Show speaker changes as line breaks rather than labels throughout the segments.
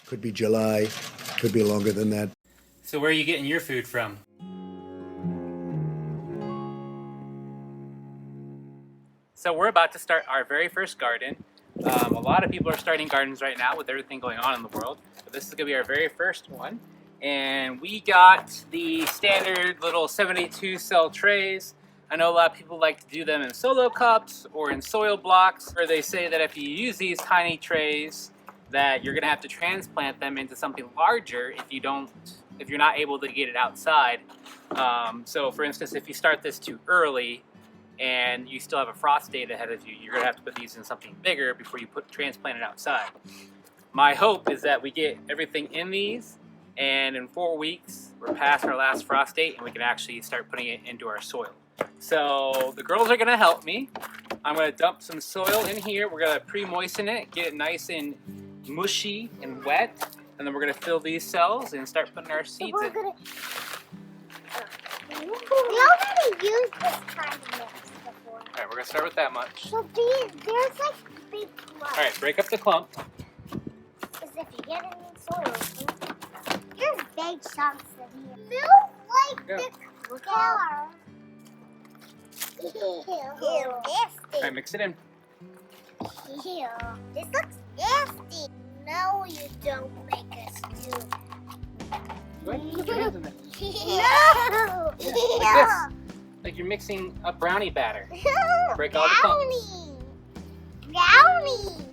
Could be July, could be longer than that.
So where are you getting your food from? So we're about to start our very first garden. A lot of people are starting gardens right now with everything going on in the world, but this is going to be our very first one. And we got the standard little 72 cell trays. I know a lot of people like to do them in solo cups or in soil blocks, where they say that if you use these tiny trays that you're going to have to transplant them into something larger if you're not able to get it outside. So for instance, if you start this too early and you still have a frost date ahead of you, you're going to have to put these in something bigger before you transplant it outside. My hope is that we get everything in these, and in 4 weeks we're past our last frost date and we can actually start putting it into our soil. So the girls are going to help me. I'm going to dump some soil in here. We're going to pre-moisten it, get it nice and mushy and wet, and then we're going to fill these cells and start putting our seeds in.
We already used this kind of mix before.
Alright, we're going to start with that much.
So there's like big clumps.
Alright, break up the clump.
Because if you get any soil, there's big chunks in here. Feels like the car. Ew, nasty.
Alright, mix it in.
Ew, this looks nasty. No, you don't make us do that.
Go ahead, put your hands in there.
No!
Yeah, like this. Like you're mixing a brownie batter. Break all the clumps.
Brownie!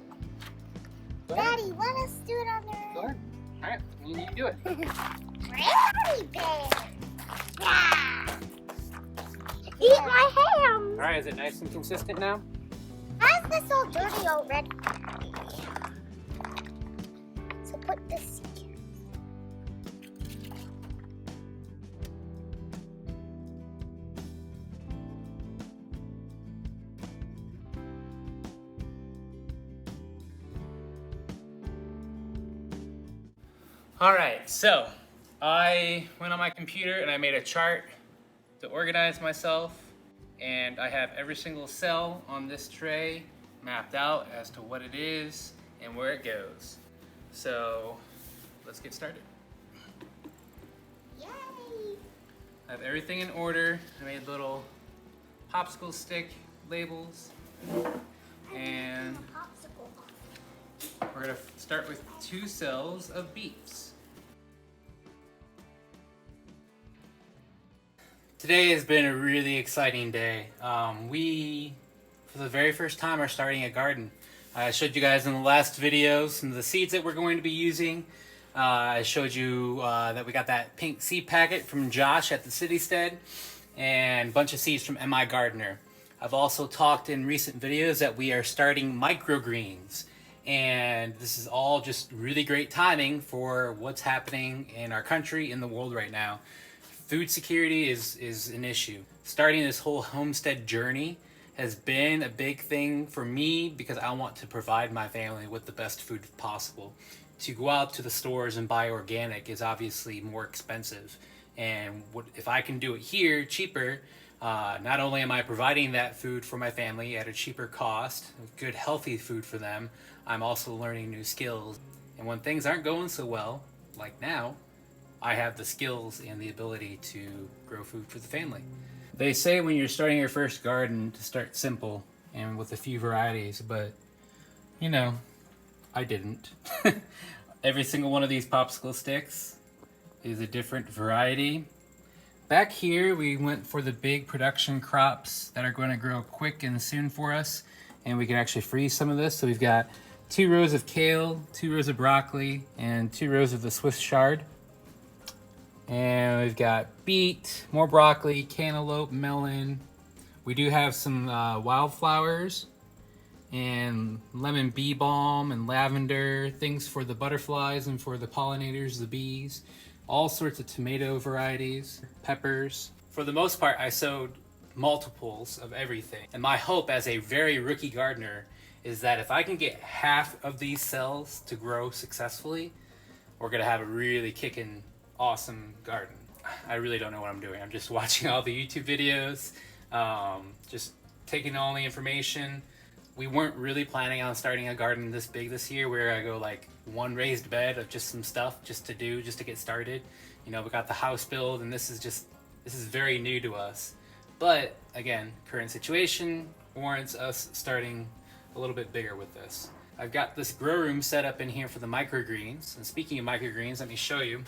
Go ahead.
Daddy, let us do it on
Go
there.
ahead. Alright, you need to do it.
Brownie bear! Yeah! Eat my ham!
Alright, is it nice and consistent now?
How's this all dirty already? So put this here.
Alright, so I went on my computer and I made a chart to organize myself, and I have every single cell on this tray mapped out as to what it is and where it goes. So let's get started.
Yay!
I have everything in order. I made little popsicle stick labels, and we're going to start with 2 cells of beets. Today has been a really exciting day. We, for the very first time, are starting a garden. I showed you guys in the last video some of the seeds that we're going to be using. I showed you that we got that pink seed packet from Josh at the Citystead, and a bunch of seeds from MI Gardener. I've also talked in recent videos that we are starting microgreens, and this is all just really great timing for what's happening in our country, in the world right now. Food security is an issue. Starting this whole homestead journey has been a big thing for me because I want to provide my family with the best food possible. To go out to the stores and buy organic is obviously more expensive. And if I can do it here cheaper, not only am I providing that food for my family at a cheaper cost, good healthy food for them, I'm also learning new skills. And when things aren't going so well, like now, I have the skills and the ability to grow food for the family. They say when you're starting your first garden to start simple and with a few varieties, but you know, I didn't. Every single one of these popsicle sticks is a different variety. Back here we went for the big production crops that are going to grow quick and soon for us, and we can actually freeze some of this. So we've got 2 rows of kale, 2 rows of broccoli, and 2 rows of the Swiss chard. And we've got beet, more broccoli, cantaloupe, melon. We do have some wildflowers and lemon bee balm and lavender, things for the butterflies and for the pollinators, the bees. All sorts of tomato varieties, peppers. For the most part, I sowed multiples of everything. And my hope as a very rookie gardener is that if I can get half of these cells to grow successfully, we're gonna have a really kicking awesome garden. I really don't know what I'm doing. I'm just watching all the YouTube videos, just taking all the information, we weren't really planning on starting a garden this big this year. We were gonna go like one raised bed of just some stuff just to get started. You know, we got the house built, and this is very new to us. But again, current situation warrants us starting a little bit bigger with this. I've got this grow room set up in here for the microgreens. And speaking of microgreens, let me show you.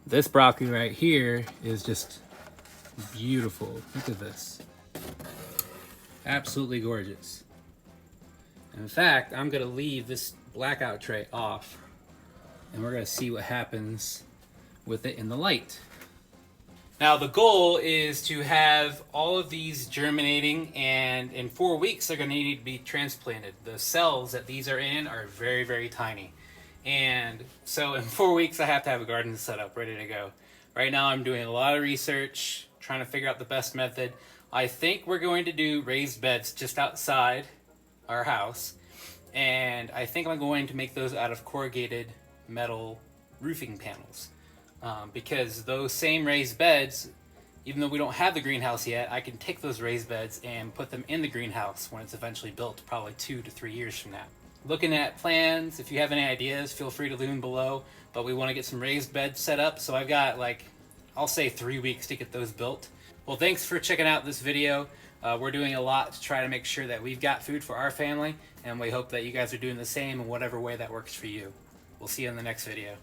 This broccoli right here is just beautiful. Look at this. Absolutely gorgeous. In fact, I'm gonna leave this blackout tray off, and we're gonna see what happens with it in the light. Now the goal is to have all of these germinating, and in 4 weeks they're going to need to be transplanted. The cells that these are in are very, very tiny. And so in 4 weeks I have to have a garden set up, ready to go. Right now I'm doing a lot of research, trying to figure out the best method. I think we're going to do raised beds just outside our house. And I think I'm going to make those out of corrugated metal roofing panels. Because those same raised beds, even though we don't have the greenhouse yet, I can take those raised beds and put them in the greenhouse when it's eventually built, probably 2 to 3 years from now. Looking at plans, if you have any ideas, feel free to leave them below. But we want to get some raised beds set up, so I've got I'll say 3 weeks to get those built. Well, thanks for checking out this video. We're doing a lot to try to make sure that we've got food for our family, and we hope that you guys are doing the same in whatever way that works for you. We'll see you in the next video.